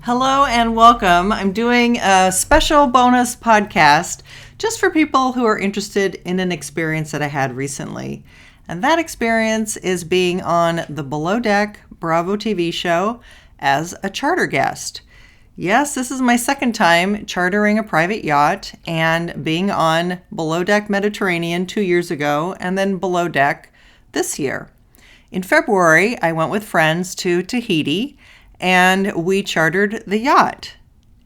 Hello and welcome. I'm doing a special bonus podcast just for people who are interested in an experience that I had recently. And that experience is being on the Below Deck Bravo TV show as a charter guest. Yes, this is my second time chartering a private yacht and being on Below Deck Mediterranean 2 years ago and then Below Deck this year. In February, I went with friends to Tahiti and we chartered the yacht.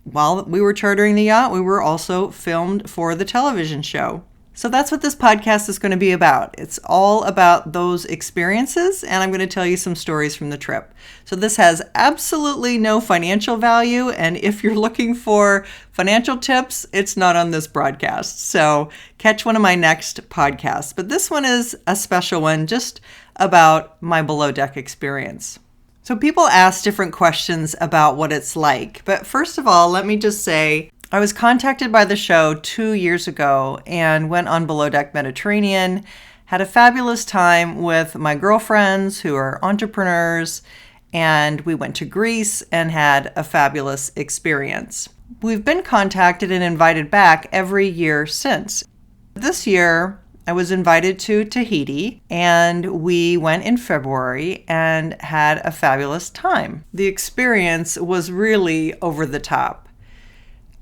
While we were chartering the yacht, we were also filmed for the television show. So that's what this podcast is going to be about. It's all about those experiences, and I'm going to tell you some stories from the trip. So this has absolutely no financial value, and if you're looking for financial tips, it's not on this broadcast. So catch one of my next podcasts. But this one is a special one just about my below deck experience. So people ask different questions about what it's like. But first of all, let me just say, I was contacted by the show 2 years ago and went on Below Deck Mediterranean, had a fabulous time with my girlfriends who are entrepreneurs, and we went to Greece and had a fabulous experience. We've been contacted and invited back every year since. This year, I was invited to Tahiti, and we went in February and had a fabulous time. The experience was really over the top.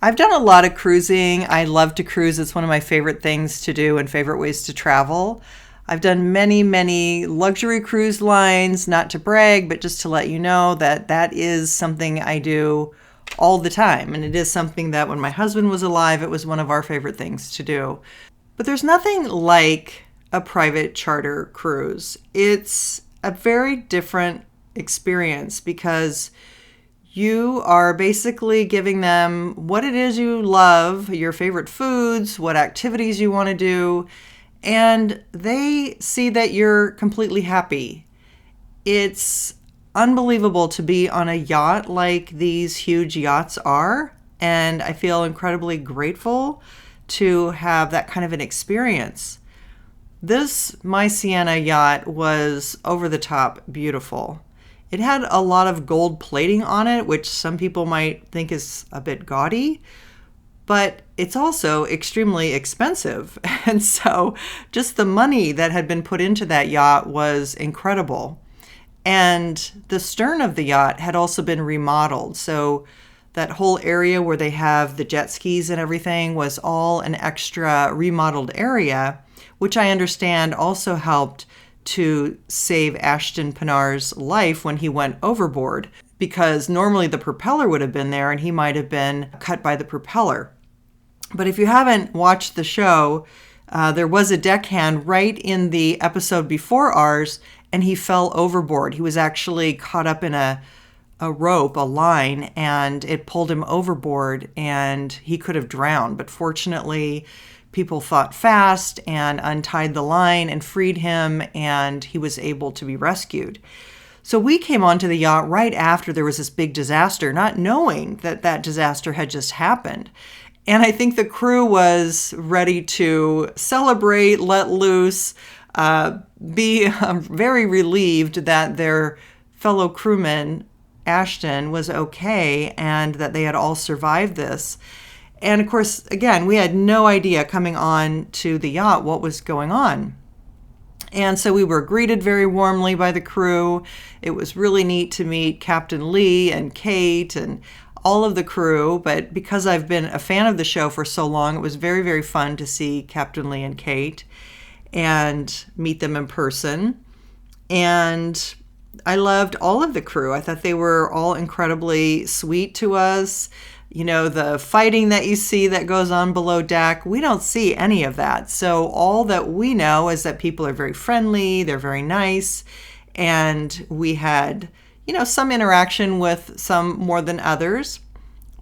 I've done a lot of cruising. I love to cruise. It's one of my favorite things to do and favorite ways to travel. I've done many luxury cruise lines, not to brag, but just to let you know that that is something I do all the time. And it is something that when my husband was alive, it was one of our favorite things to do. But there's nothing like a private charter cruise. It's a very different experience because you are basically giving them what it is you love, your favorite foods, what activities you want to do, and they see that you're completely happy. It's unbelievable to be on a yacht like these huge yachts are, and I feel incredibly grateful to have that kind of an experience. This My Sienna yacht was over the top beautiful. It had a lot of gold plating on it, which some people might think is a bit gaudy, but it's also extremely expensive. And so just the money that had been put into that yacht was incredible. And the stern of the yacht had also been remodeled. So that whole area where they have the jet skis and everything was all an extra remodeled area, which I understand also helped to save Ashton Pinar's life when he went overboard, because normally the propeller would have been there and he might have been cut by the propeller. But if you haven't watched the show, there was a deckhand right in the episode before ours, and he fell overboard. He was actually caught up in a rope, a line, and it pulled him overboard and he could have drowned. But fortunately, people thought fast and untied the line and freed him, and he was able to be rescued. So we came onto the yacht right after there was this big disaster, not knowing that that disaster had just happened. And I think the crew was ready to celebrate, let loose, be very relieved that their fellow crewman Ashton was okay and that they had all survived this. And of course, again, we had no idea coming on to the yacht what was going on. And so we were greeted very warmly by the crew. It was really neat to meet Captain Lee and Kate and all of the crew. But because I've been a fan of the show for so long, it was very fun to see Captain Lee and Kate and meet them in person. And I loved all of the crew. I thought they were all incredibly sweet to us. You know, the fighting that you see that goes on below deck, we don't see any of that. So all that we know is that people are very friendly, they're very nice, and we had, some interaction with some more than others,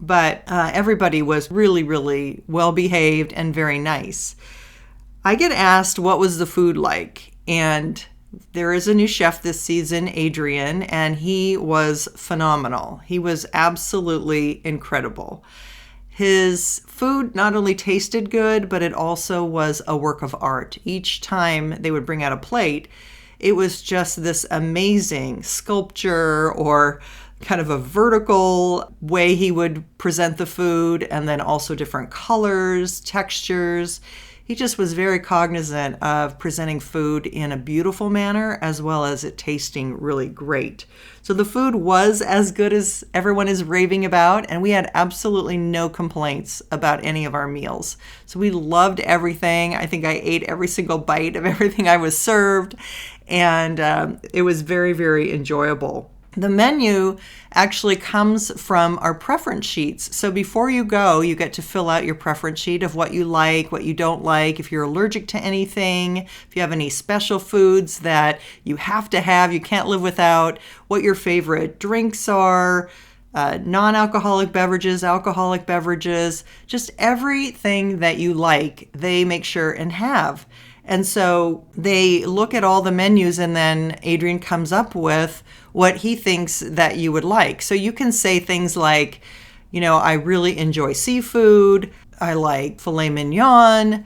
but everybody was really well behaved and very nice. I get asked what was the food like, and there is a new chef this season, Adrian, and he was phenomenal. He was absolutely incredible. His food not only tasted good, but it also was a work of art. Each time they would bring out a plate, it was just this amazing sculpture or kind of a vertical way he would present the food, and then also different colors, textures. He just was very cognizant of presenting food in a beautiful manner as well as it tasting really great. So the food was as good as everyone is raving about, and we had absolutely no complaints about any of our meals. So we loved everything. I think I ate every single bite of everything I was served, and it was very, very enjoyable. The menu actually comes from our preference sheets. So before you go, you get to fill out your preference sheet of what you like, what you don't like, if you're allergic to anything, if you have any special foods that you have to have, you can't live without, what your favorite drinks are, non-alcoholic beverages, alcoholic beverages, just everything that you like, they make sure and have. And so they look at all the menus, and then Adrian comes up with what he thinks that you would like. So you can say things like, I really enjoy seafood, I like filet mignon,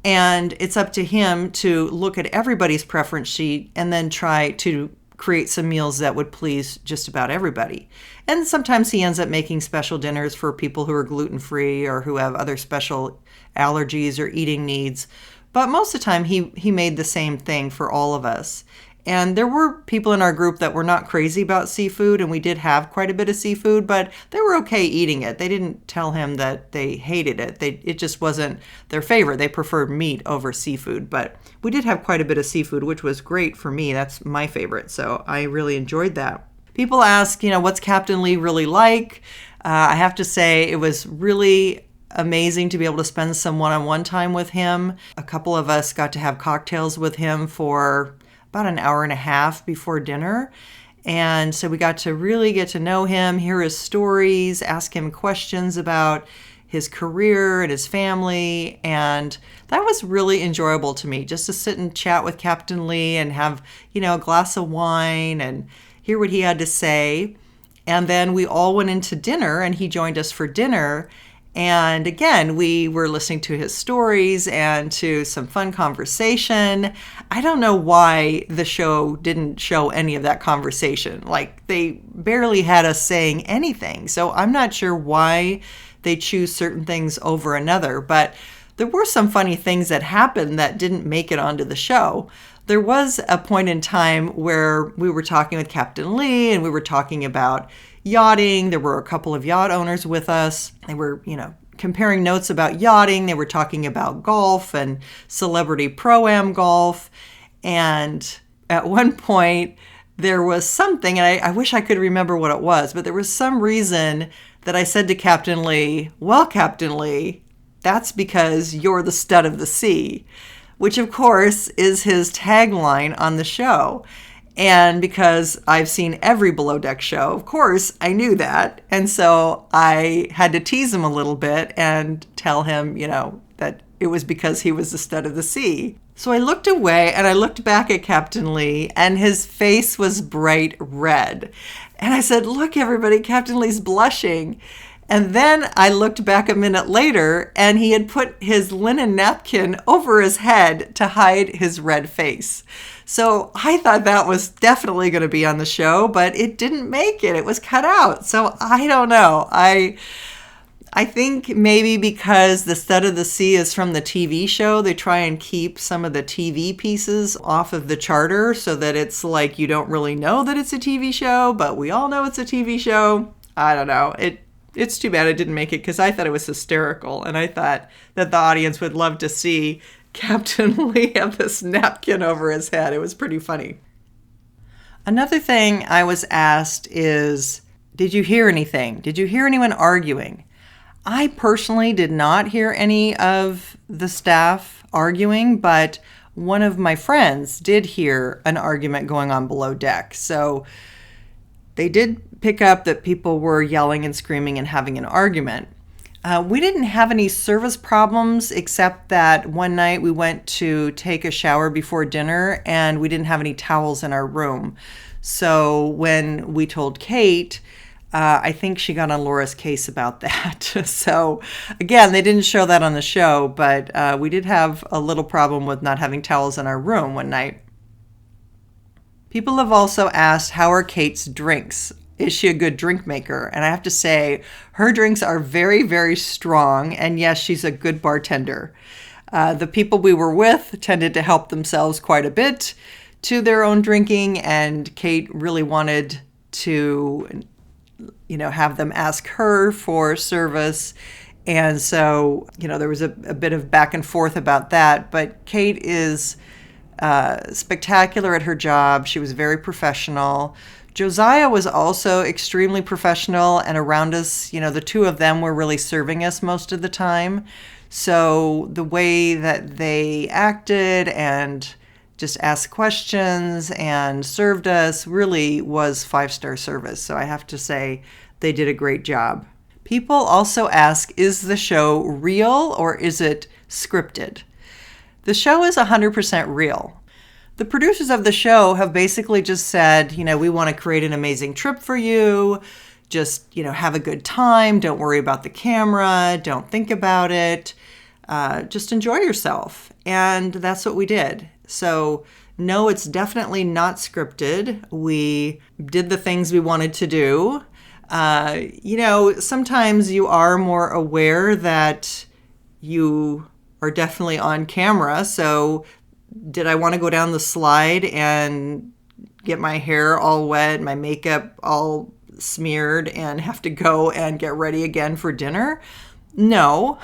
and it's up to him to look at everybody's preference sheet and then try to create some meals that would please just about everybody. And sometimes he ends up making special dinners for people who are gluten-free or who have other special allergies or eating needs. But most of the time, he made the same thing for all of us. And there were people in our group that were not crazy about seafood, and we did have quite a bit of seafood, but they were okay eating it. They didn't tell him that they hated it. It just wasn't their favorite. They preferred meat over seafood. But we did have quite a bit of seafood, which was great for me. That's my favorite, so I really enjoyed that. People ask, what's Captain Lee really like? I have to say it was really amazing to be able to spend some one-on-one time with him. A couple of us got to have cocktails with him for about an hour and a half before dinner. And so we got to really get to know him, hear his stories, ask him questions about his career and his family. And that was really enjoyable to me, just to sit and chat with Captain Lee and have, a glass of wine and hear what he had to say. And then we all went into dinner, and he joined us for dinner. And again, we were listening to his stories and to some fun conversation. I don't know why the show didn't show any of that conversation. Like, they barely had us saying anything. So I'm not sure why they choose certain things over another. But there were some funny things that happened that didn't make it onto the show. There was a point in time where we were talking with Captain Lee, and we were talking about yachting. There were a couple of yacht owners with us. They were, comparing notes about yachting. They were talking about golf and celebrity pro-am golf. And at one point, there was something, and I wish I could remember what it was, but there was some reason that I said to Captain Lee, "Well, Captain Lee, that's because you're the stud of the sea," which of course is his tagline on the show. And because I've seen every Below Deck show, of course, I knew that. And so I had to tease him a little bit and tell him, that it was because he was the stud of the sea. So I looked away, and I looked back at Captain Lee, and his face was bright red. And I said, "Look, everybody, Captain Lee's blushing." And then I looked back a minute later, and he had put his linen napkin over his head to hide his red face. So I thought that was definitely going to be on the show, but it didn't make it. It was cut out. So I don't know. I think maybe because the Stud of the Sea is from the TV show, they try and keep some of the TV pieces off of the charter so that it's like you don't really know that it's a TV show, but we all know it's a TV show. I don't know. It's too bad it didn't make it, because I thought it was hysterical, and I thought that the audience would love to see Captain Lee have this napkin over his head. It was pretty funny. Another thing I was asked is, did you hear anything? Did you hear anyone arguing? I personally did not hear any of the staff arguing, but one of my friends did hear an argument going on below deck. So they did pick up that people were yelling and screaming and having an argument. We didn't have any service problems, except that one night we went to take a shower before dinner and we didn't have any towels in our room. So when we told Kate, I think she got on Laura's case about that. So again, they didn't show that on the show, but we did have a little problem with not having towels in our room one night. People have also asked, how are Kate's drinks? is she a good drink maker? And I have to say, her drinks are very, very strong. And yes, she's a good bartender. The people we were with tended to help themselves quite a bit to their own drinking. And Kate really wanted to, have them ask her for service. And so, there was a bit of back and forth about that. But Kate is spectacular at her job. She was very professional. Josiah was also extremely professional, and around us, the two of them were really serving us most of the time. So the way that they acted and just asked questions and served us really was 5-star service. So I have to say they did a great job. People also ask, is the show real or is it scripted? The show is 100% real. The producers of the show have basically just said, we want to create an amazing trip for you. Just, have a good time. Don't worry about the camera. Don't think about it. Just enjoy yourself. And that's what we did. So, no, it's definitely not scripted. We did the things we wanted to do. Sometimes you are more aware that you are definitely on camera. So did I want to go down the slide and get my hair all wet, my makeup all smeared, and have to go and get ready again for dinner? No.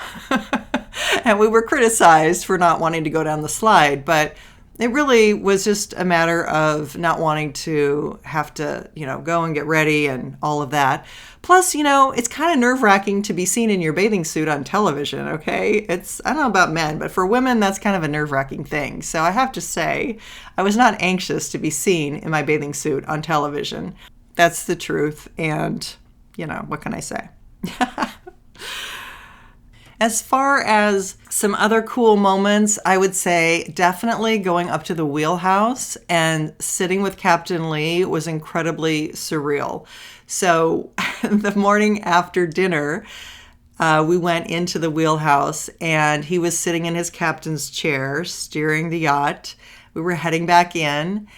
And we were criticized for not wanting to go down the slide, but it really was just a matter of not wanting to have to, go and get ready and all of that. Plus, it's kind of nerve-wracking to be seen in your bathing suit on television, okay? I don't know about men, but for women, that's kind of a nerve-wracking thing. So I have to say, I was not anxious to be seen in my bathing suit on television. That's the truth. And, what can I say? As far as some other cool moments, I would say definitely going up to the wheelhouse and sitting with Captain Lee was incredibly surreal. So the morning after dinner, we went into the wheelhouse and he was sitting in his captain's chair, steering the yacht. We were heading back in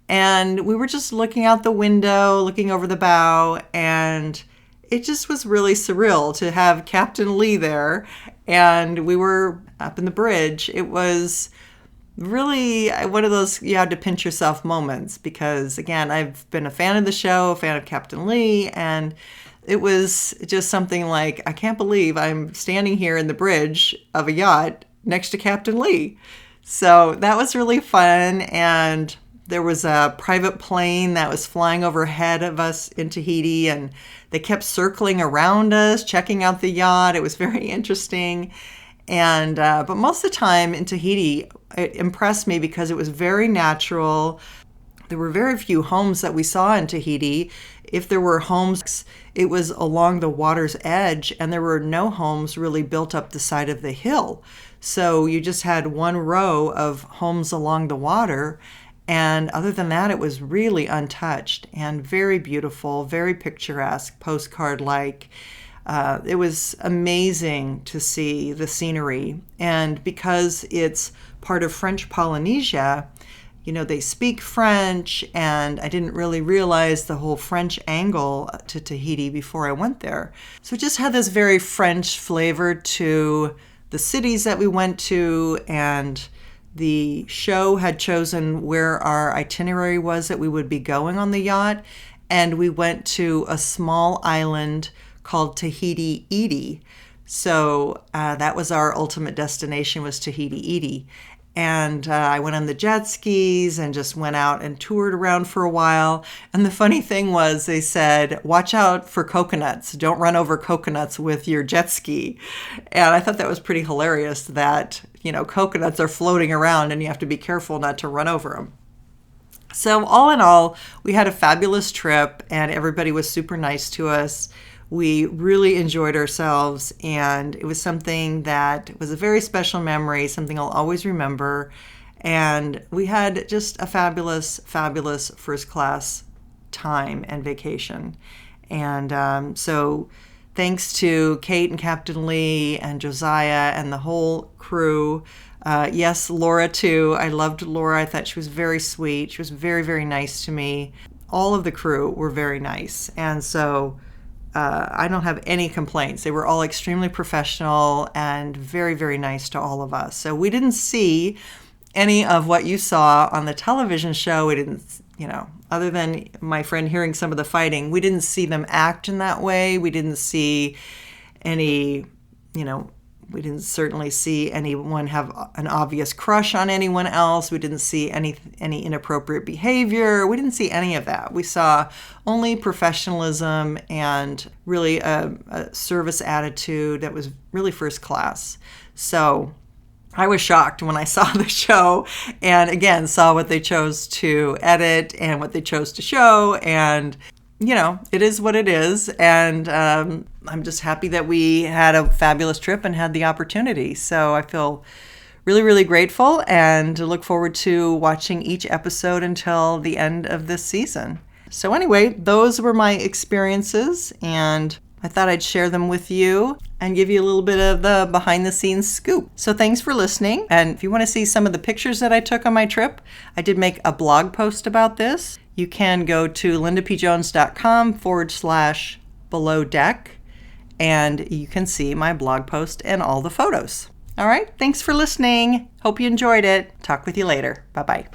and we were just looking out the window, looking over the bow, and it just was really surreal to have Captain Lee there, and we were up in the bridge. It was really one of those you had to pinch yourself moments because, again, I've been a fan of the show, a fan of Captain Lee, and it was just something like, I can't believe I'm standing here in the bridge of a yacht next to Captain Lee. So that was really fun, and there was a private plane that was flying overhead of us in Tahiti, and they kept circling around us, checking out the yacht. It was very interesting. And but most of the time in Tahiti, it impressed me because it was very natural. There were very few homes that we saw in Tahiti. If there were homes, it was along the water's edge, and there were no homes really built up the side of the hill. So you just had one row of homes along the water. And other than that, it was really untouched and very beautiful, very picturesque, postcard-like. It was amazing to see the scenery. And because it's part of French Polynesia, they speak French, and I didn't really realize the whole French angle to Tahiti before I went there. So it just had this very French flavor to the cities that we went to, and the show had chosen where our itinerary was that we would be going on the yacht, and we went to a small island called Tahiti. So that was our ultimate destination, was Tahiti. And I went on the jet skis and just went out and toured around for a while. And the funny thing was, they said, watch out for coconuts. Don't run over coconuts with your jet ski. And I thought that was pretty hilarious that, coconuts are floating around and you have to be careful not to run over them. So all in all, we had a fabulous trip and everybody was super nice to us. We really enjoyed ourselves, and it was something that was a very special memory, something I'll always remember. And we had just a fabulous, fabulous first class time and vacation. And so thanks to Kate and Captain Lee and Josiah and the whole crew. Yes, Laura too. I loved Laura. I thought she was very sweet. She was very, very nice to me. all of the crew were very nice. And so I don't have any complaints. They were all extremely professional and very, very nice to all of us. So we didn't see any of what you saw on the television show. We didn't, other than my friend hearing some of the fighting, we didn't see them act in that way. We didn't see any, we didn't certainly see anyone have an obvious crush on anyone else. We didn't see any inappropriate behavior. We didn't see any of that. We saw only professionalism and really a service attitude that was really first class. So I was shocked when I saw the show and again saw what they chose to edit and what they chose to show, and it is what it is, and I'm just happy that we had a fabulous trip and had the opportunity. So I feel really, really grateful and look forward to watching each episode until the end of this season. So anyway, those were my experiences, and I thought I'd share them with you and give you a little bit of the behind-the-scenes scoop. So thanks for listening, and if you want to see some of the pictures that I took on my trip, I did make a blog post about this. You can go to lindapjones.com/below deck, and you can see my blog post and all the photos. All right, thanks for listening. Hope you enjoyed it. Talk with you later. Bye-bye.